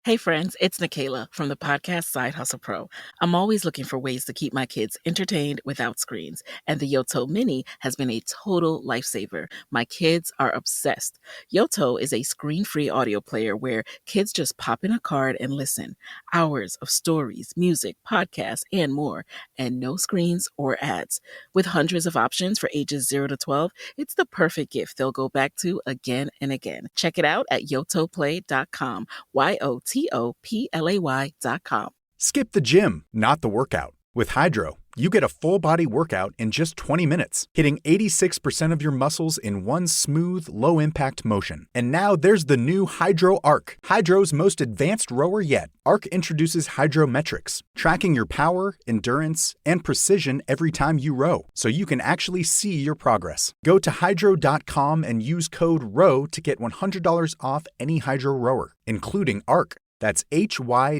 Hey friends, it's Nikayla from the podcast Side Hustle Pro. I'm always looking for ways to keep my kids entertained without screens, and the Yoto Mini has been a total lifesaver. My kids are obsessed. Yoto is a screen-free audio player where kids just pop in a card and listen. Hours of stories, music, podcasts, and more, and no screens or ads. With hundreds of options for ages 0 to 12, it's the perfect gift they'll go back to again and again. Check it out at yotoplay.com. YOTOPLAY.com. Skip the gym, not the workout. With Hydro, you get a full-body workout in just 20 minutes, hitting 86% of your muscles in one smooth, low-impact motion. And now there's the new Hydro Arc, Hydro's most advanced rower yet. Arc introduces Hydrometrics, tracking your power, endurance, and precision every time you row, so you can actually see your progress. Go to hydro.com and use code ROW to get $100 off any Hydro rower, including Arc. That's HYDROW.com,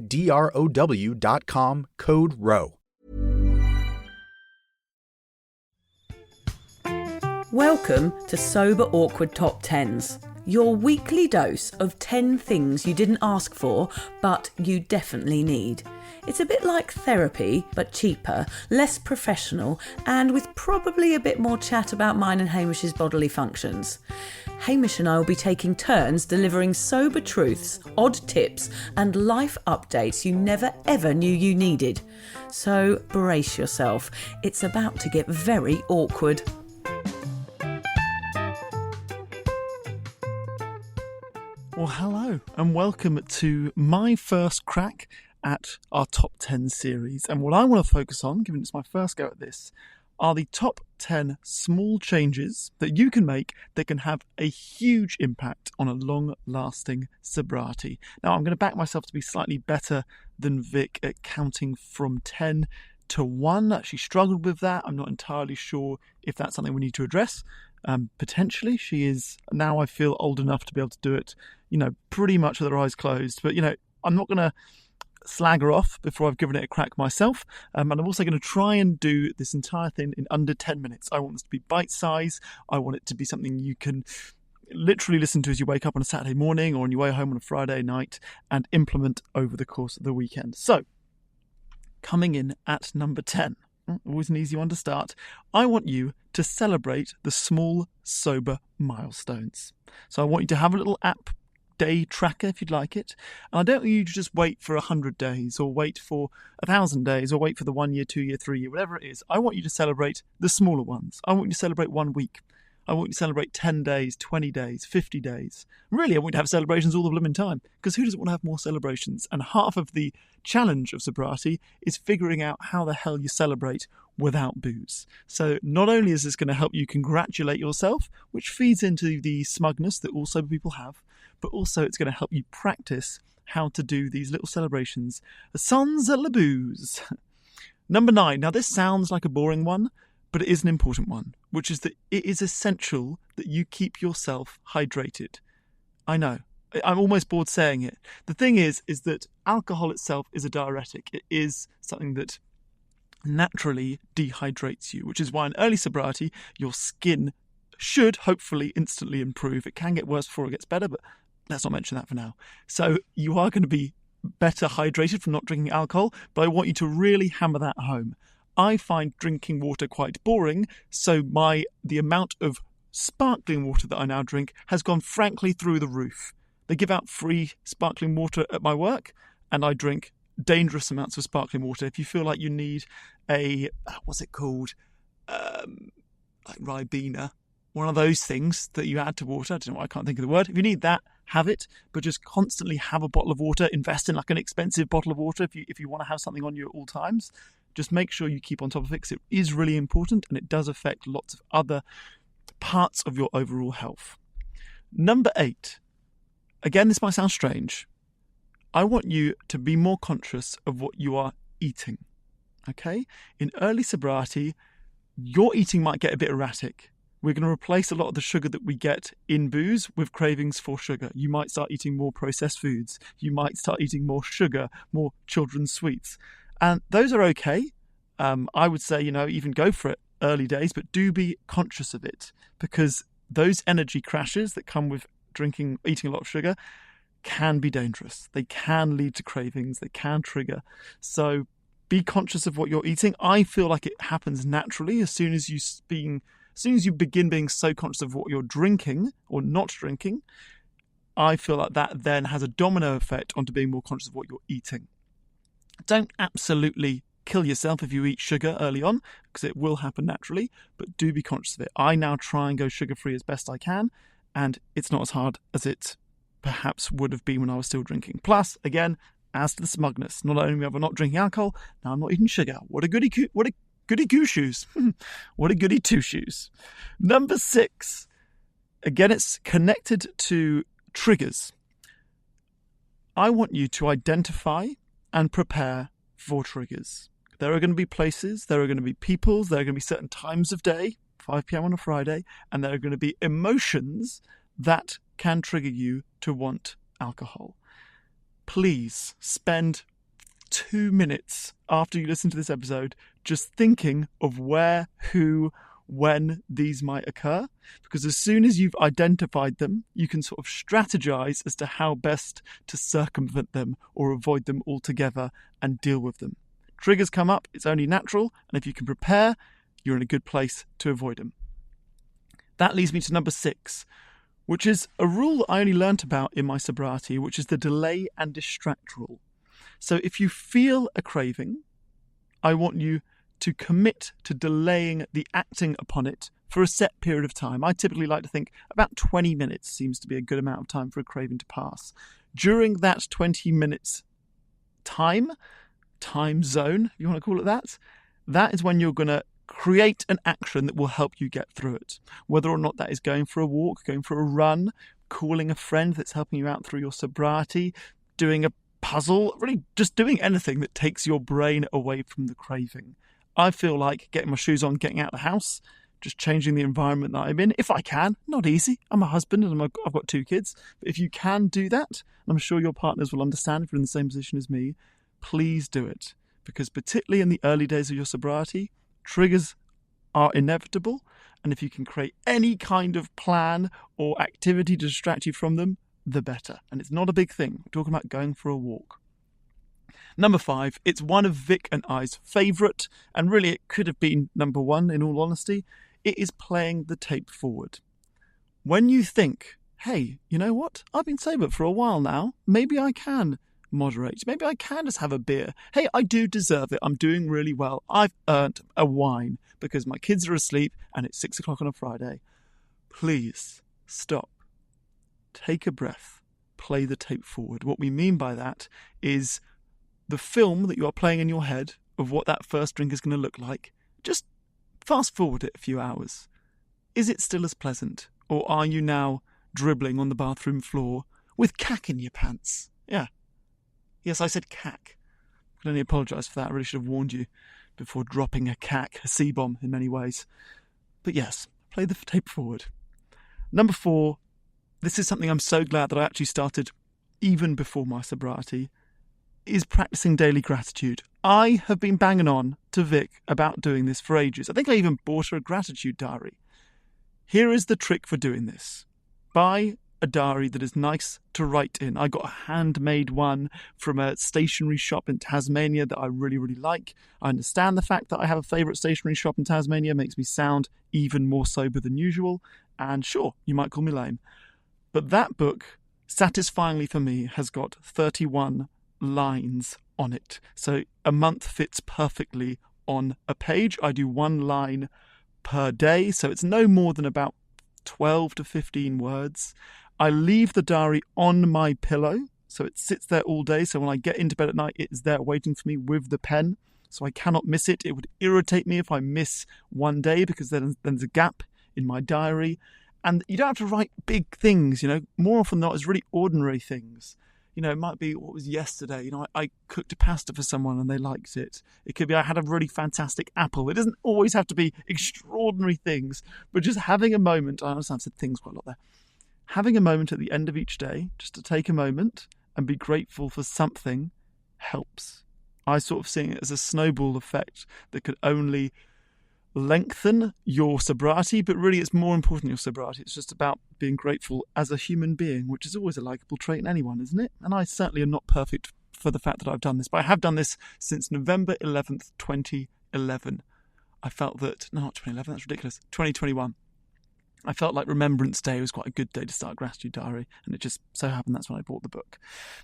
code ROW. Welcome to Sober Awkward Top 10s, your weekly dose of 10 things you didn't ask for, but you definitely need. It's a bit like therapy, but cheaper, less professional, and with probably a bit more chat about mine and Hamish's bodily functions. Hamish and I will be taking turns delivering sober truths, odd tips, and life updates you never ever knew you needed. So brace yourself, it's about to get very awkward. Well, hello and welcome to my first crack at our top 10 series. And what I want to focus on, given it's my first go at this, are the top 10 small changes that you can make that can have a huge impact on a long-lasting sobriety. Now, I'm going to back myself to be slightly better than Vic at counting from 10 to 1. I actually struggled with that. I'm not entirely sure if that's something we need to address. Potentially. She is, now I feel, old enough to be able to do it, pretty much with her eyes closed. But, I'm not going to slag her off before I've given it a crack myself. And I'm also going to try and do this entire thing in under 10 minutes. I want this to be bite-size. I want it to be something you can literally listen to as you wake up on a Saturday morning or on your way home on a Friday night and implement over the course of the weekend. So, coming in at number 10. Always an easy one to start. I want you to celebrate the small, sober milestones. So I want you to have a little app day tracker if you'd like it. And I don't want you to just wait for 100 days or wait for 1,000 days or wait for the 1 year, 2 year, 3 year, whatever it is. I want you to celebrate the smaller ones. I want you to celebrate 1 week. I want you to celebrate 10 days, 20 days, 50 days. Really, I want you to have celebrations all the blooming time, because who doesn't want to have more celebrations? And half of the challenge of sobriety is figuring out how the hell you celebrate without booze. So not only is this going to help you congratulate yourself, which feeds into the smugness that all sober people have, but also it's going to help you practice how to do these little celebrations sans la booze. Number 9. Now this sounds like a boring one, but it is an important one, which is that it is essential that you keep yourself hydrated. I know, I'm almost bored saying it. The thing is that alcohol itself is a diuretic. It is something that naturally dehydrates you, which is why in early sobriety, your skin should hopefully instantly improve. It can get worse before it gets better, but let's not mention that for now. So you are going to be better hydrated from not drinking alcohol, but I want you to really hammer that home. I find drinking water quite boring, so the amount of sparkling water that I now drink has gone frankly through the roof. They give out free sparkling water at my work, and I drink dangerous amounts of sparkling water. If you feel like you need what's it called? Like Ribena, one of those things that you add to water. I don't know why I can't think of the word. If you need that, have it, but just constantly have a bottle of water. Invest in like an expensive bottle of water if you want to have something on you at all times. Just make sure you keep on top of it, because it is really important and it does affect lots of other parts of your overall health. Number 8. Again, this might sound strange. I want you to be more conscious of what you are eating. Okay? In early sobriety, your eating might get a bit erratic. We're going to replace a lot of the sugar that we get in booze with cravings for sugar. You might start eating more processed foods. You might start eating more sugar, more children's sweets. And those are okay. I would say, even go for it early days, but do be conscious of it, because those energy crashes that come with eating a lot of sugar can be dangerous. They can lead to cravings. They can trigger. So be conscious of what you're eating. I feel like it happens naturally as soon as you begin being so conscious of what you're drinking or not drinking. I feel like that then has a domino effect onto being more conscious of what you're eating. Don't absolutely kill yourself if you eat sugar early on, because it will happen naturally, but do be conscious of it. I now try and go sugar-free as best I can, and it's not as hard as it perhaps would have been when I was still drinking. Plus, again, as to the smugness, not only am I not drinking alcohol, now I'm not eating sugar. What a goody two shoes. What a goody two shoes. Number 6. Again, it's connected to triggers. I want you to identify and prepare for triggers. There are going to be places, there are going to be peoples, there are going to be certain times of day, 5 p.m. on a Friday, and there are going to be emotions that can trigger you to want alcohol. Please spend 2 minutes after you listen to this episode just thinking of where, who, when these might occur, because as soon as you've identified them, you can sort of strategize as to how best to circumvent them or avoid them altogether and deal with them. Triggers come up, it's only natural, and if you can prepare, you're in a good place to avoid them. That leads me to number 6, which is a rule that I only learnt about in my sobriety, which is the delay and distract rule. So if you feel a craving, I want you to commit to delaying the acting upon it for a set period of time. I typically like to think about 20 minutes seems to be a good amount of time for a craving to pass. During that 20 minutes time zone, if you want to call it that is when you're going to create an action that will help you get through it. Whether or not that is going for a walk, going for a run, calling a friend that's helping you out through your sobriety, doing a puzzle, really just doing anything that takes your brain away from the craving. I feel like getting my shoes on, getting out of the house, just changing the environment that I'm in, if I can. Not easy. I'm a husband and I've got 2 kids. But if you can do that, and I'm sure your partners will understand if you're in the same position as me, please do it. Because particularly in the early days of your sobriety, triggers are inevitable. And if you can create any kind of plan or activity to distract you from them, the better. And it's not a big thing. We're talking about going for a walk. Number 5, it's one of Vic and I's favourite, and really it could have been number 1 in all honesty. It is playing the tape forward. When you think, hey, you know what? I've been sober for a while now. Maybe I can moderate. Maybe I can just have a beer. Hey, I do deserve it. I'm doing really well. I've earned a wine because my kids are asleep and it's 6 o'clock on a Friday. Please stop. Take a breath. Play the tape forward. What we mean by that is the film that you are playing in your head of what that first drink is going to look like. Just fast forward it a few hours. Is it still as pleasant? Or are you now dribbling on the bathroom floor with cack in your pants? Yeah. Yes, I said cack. I can only apologise for that. I really should have warned you before dropping a cack, a C-bomb in many ways. But yes, play the tape forward. Number 4, this is something I'm so glad that I actually started even before my sobriety, is practicing daily gratitude. I have been banging on to Vic about doing this for ages. I think I even bought her a gratitude diary. Here is the trick for doing this. Buy a diary that is nice to write in. I got a handmade one from a stationery shop in Tasmania that I really, really like. I understand the fact that I have a favourite stationery shop in Tasmania makes me sound even more sober than usual. And sure, you might call me lame. But that book, satisfyingly for me, has got 31 lines on it. So a month fits perfectly on a page. I do 1 line per day, so it's no more than about 12 to 15 words. I leave the diary on my pillow, so it sits there all day. So when I get into bed at night, it is there waiting for me with the pen, so I cannot miss it. It would irritate me if I miss one day, because then there's a gap in my diary. And you don't have to write big things, more often than not, it's really ordinary things. It might be what was yesterday. I cooked a pasta for someone and they liked it. It could be I had a really fantastic apple. It doesn't always have to be extraordinary things, but just having a moment. I understand I've said things quite a lot there. Having a moment at the end of each day, just to take a moment and be grateful for something, helps. I sort of see it as a snowball effect that could only lengthen your sobriety, but really it's more important than your sobriety. It's just about being grateful as a human being, which is always a likeable trait in anyone, isn't it? And I certainly am not perfect for the fact that I've done this, but I have done this since November 11th, 2011. I felt that, no, not 2011, that's ridiculous, 2021. I felt like Remembrance Day was quite a good day to start a gratitude diary, and it just so happened that's when I bought the book.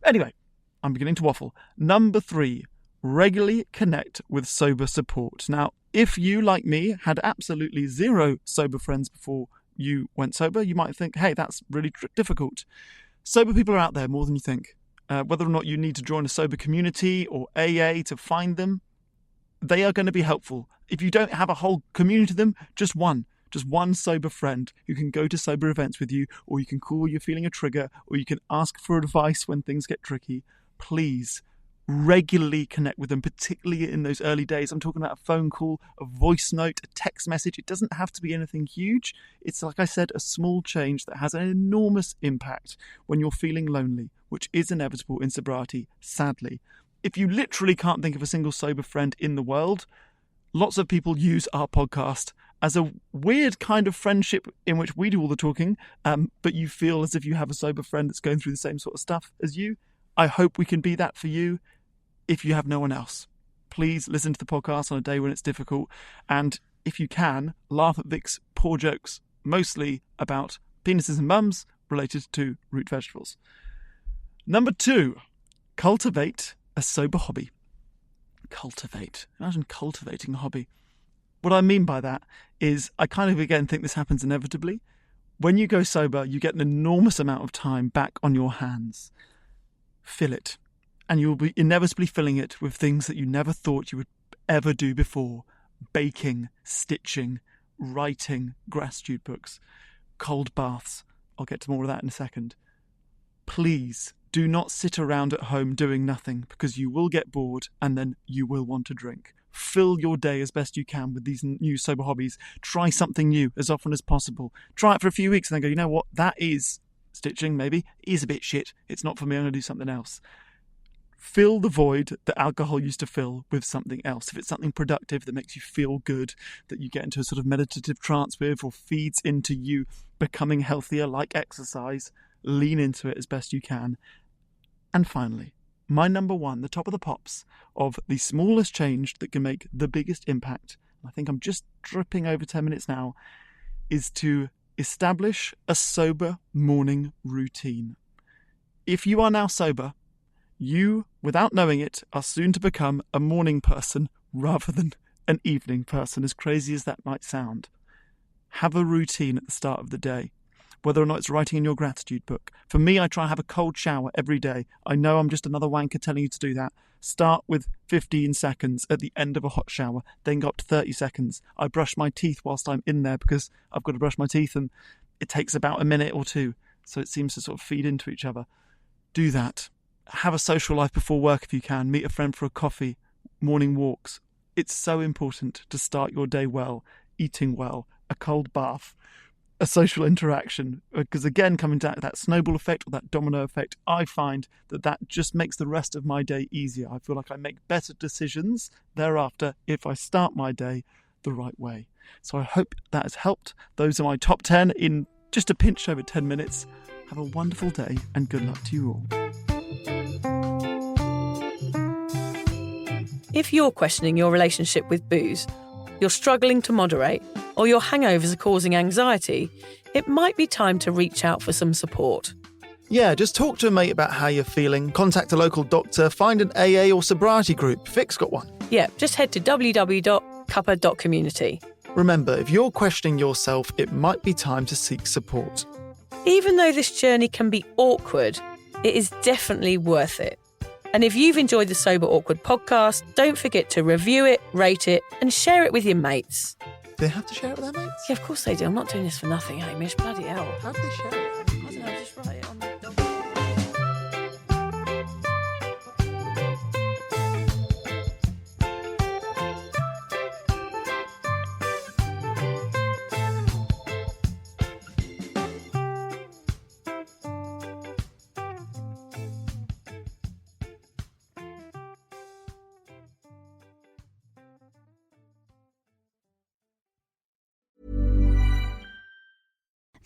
Anyway, I'm beginning to waffle. Number 3, regularly connect with sober support. Now, if you, like me, had absolutely zero sober friends before you went sober, you might think, hey, that's really difficult. Sober people are out there more than you think. Whether or not you need to join a sober community or AA to find them, they are going to be helpful. If you don't have a whole community of them, just one sober friend who can go to sober events with you, or you can call when you're feeling a trigger, or you can ask for advice when things get tricky. Please regularly connect with them, particularly in those early days. I'm talking about a phone call, a voice note, a text message. It doesn't have to be anything huge. It's, like I said, a small change that has an enormous impact when you're feeling lonely, which is inevitable in sobriety, sadly. If you literally can't think of a single sober friend in the world, lots of people use our podcast as a weird kind of friendship in which we do all the talking, but you feel as if you have a sober friend that's going through the same sort of stuff as you. I hope we can be that for you if you have no one else. Please listen to the podcast on a day when it's difficult, and if you can, laugh at Vic's poor jokes, mostly about penises and mums related to root vegetables. Number 2, cultivate a sober hobby. Cultivate. Imagine cultivating a hobby. What I mean by that is, I kind of again think this happens inevitably. When you go sober, you get an enormous amount of time back on your hands. Fill it. And you'll be inevitably filling it with things that you never thought you would ever do before. Baking, stitching, writing, gratitude books, cold baths. I'll get to more of that in a second. Please do not sit around at home doing nothing, because you will get bored and then you will want to drink. Fill your day as best you can with these new sober hobbies. Try something new as often as possible. Try it for a few weeks and then go, you know what, that is stitching, maybe, is a bit shit. It's not for me, I'm going to do something else. Fill the void that alcohol used to fill with something else. If it's something productive that makes you feel good, that you get into a sort of meditative trance with, or feeds into you becoming healthier, like exercise, lean into it as best you can. And finally, my number 1, the top of the pops of the smallest change that can make the biggest impact, I think I'm just dripping over 10 minutes now, is to establish a sober morning routine. If you are now sober, you, without knowing it, are soon to become a morning person rather than an evening person, as crazy as that might sound. Have a routine at the start of the day, whether or not it's writing in your gratitude book. For me, I try and have a cold shower every day. I know I'm just another wanker telling you to do that. Start with 15 seconds at the end of a hot shower, then go up to 30 seconds. I brush my teeth whilst I'm in there because I've got to brush my teeth, and it takes about a minute or two, so it seems to sort of feed into each other. Do that. Have a social life before work if you can. Meet a friend for a coffee, morning walks. It's so important to start your day well, eating well, a cold bath, a social interaction, because again, coming down to that snowball effect or that domino effect, I find that just makes the rest of my day easier. I feel like I make better decisions thereafter if I start my day the right way. So I hope that has helped. Those are my top 10 in just a pinch over 10 minutes. Have a wonderful day and good luck to you all. If you're questioning your relationship with booze, you're struggling to moderate, or your hangovers are causing anxiety, it might be time to reach out for some support. Yeah, just talk to a mate about how you're feeling, contact a local doctor, find an AA or sobriety group. Vic's got one. Yeah, just head to www.cuppa.community. Remember, if you're questioning yourself, it might be time to seek support. Even though this journey can be awkward, it is definitely worth it. And if you've enjoyed the Sober Awkward podcast, don't forget to review it, rate it, and share it with your mates. They have to share it with their mates? Yeah, of course they do. I'm not doing this for nothing, Hamish. Bloody hell. How do they share it? I don't know, just write it on the...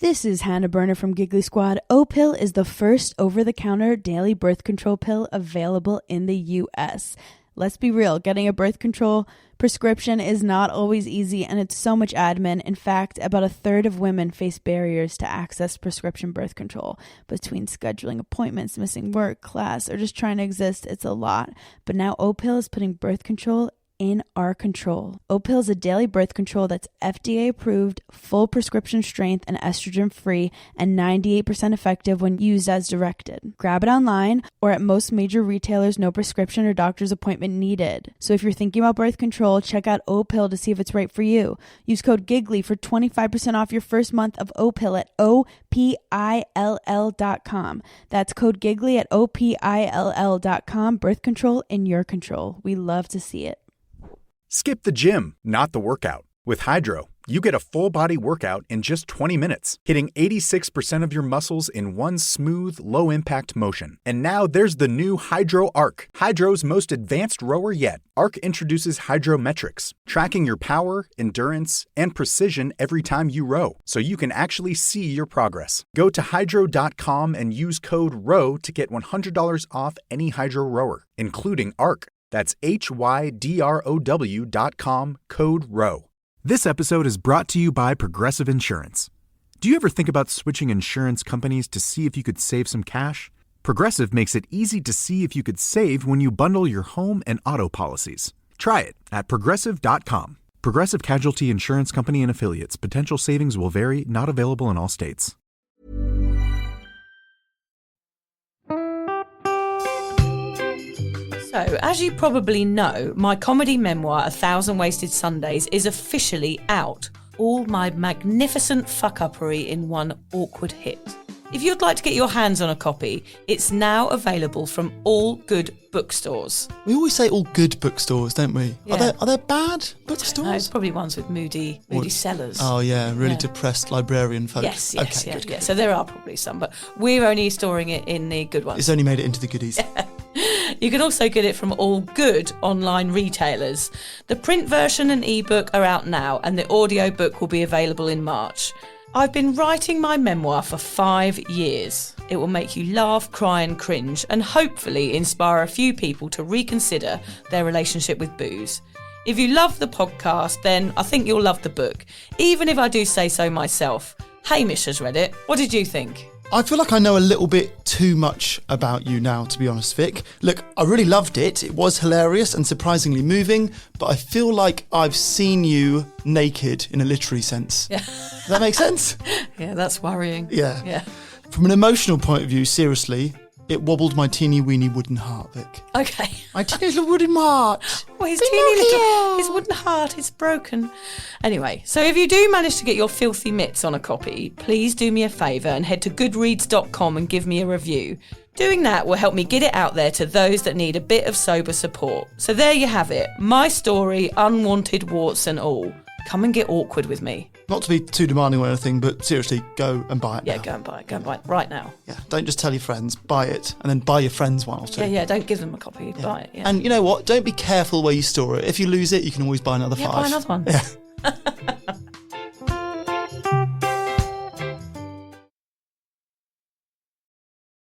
This is Hannah Burner from Giggly Squad. O-Pill is the first over-the-counter daily birth control pill available in the U.S. Let's be real, getting a birth control prescription is not always easy, and it's so much admin. In fact, about a third of women face barriers to access prescription birth control. Between scheduling appointments, missing work, class, or just trying to exist, it's a lot. But now O-Pill is putting birth control in our control. O-Pill is a daily birth control that's FDA approved, full prescription strength, and estrogen free, and 98% effective when used as directed. Grab it online or at most major retailers, no prescription or doctor's appointment needed. So if you're thinking about birth control, check out O-Pill to see if it's right for you. Use code GIGGLY for 25% off your first month of O-Pill at OPILL.com. That's code GIGGLY at OPILL.com. Birth control in your control. We love to see it. Skip the gym, not the workout. With Hydro, you get a full-body workout in just 20 minutes, hitting 86% of your muscles in one smooth, low-impact motion. And now there's the new Hydro Arc, Hydro's most advanced rower yet. Arc introduces Hydrometrics, tracking your power, endurance, and precision every time you row, so you can actually see your progress. Go to hydro.com and use code ROW to get $100 off any Hydro rower, including Arc. That's HYDROW.com, code ROW. This episode is brought to you by Progressive Insurance. Do you ever think about switching insurance companies to see if you could save some cash? Progressive makes it easy to see if you could save when you bundle your home and auto policies. Try it at Progressive.com. Progressive Casualty Insurance Company and Affiliates. Potential savings will vary, not available in all states. So, as you probably know, my comedy memoir, 1,000 Wasted Sundays, is officially out. All my magnificent fuck-uppery in one awkward hit. If you'd like to get your hands on a copy, it's now available from all good bookstores. We always say all good bookstores, don't we? Yeah. Are there bad bookstores? No, it's probably ones with moody sellers. Oh, yeah, really depressed librarian folk. Yes, okay, good. So there are probably some, but we're only storing it in the good ones. It's only made it into the goodies. You can also get it from all good online retailers. The print version and ebook are out now, and the audiobook will be available in March. I've been writing my memoir for 5 years. It will make you laugh, cry and cringe, and hopefully inspire a few people to reconsider their relationship with booze. If you love the podcast, then I think you'll love the book, even if I do say so myself. Hamish has read it. What did you think? I feel like I know a little bit too much about you now, to be honest, Vic. Look, I really loved it. It was hilarious and surprisingly moving, but I feel like I've seen you naked in a literary sense. Yeah. Does that make sense? Yeah, that's worrying. Yeah. From an emotional point of view, seriously, it wobbled my teeny weeny wooden heart, Vic. Okay. My teeny little wooden heart. Well, his wooden heart is broken. Anyway, so if you do manage to get your filthy mitts on a copy, please do me a favour and head to goodreads.com and give me a review. Doing that will help me get it out there to those that need a bit of sober support. So there you have it. My story, unwanted warts and all. Come and get awkward with me. Not to be too demanding or anything, but seriously, go and buy it now. Go and buy it. Go and buy it right now. Yeah, don't just tell your friends, buy it, and then buy your friends one or two. Yeah, don't give them a copy, buy it. Yeah. And you know what? Don't be careful where you store it. If you lose it, you can always buy another 5. Buy another one. Yeah.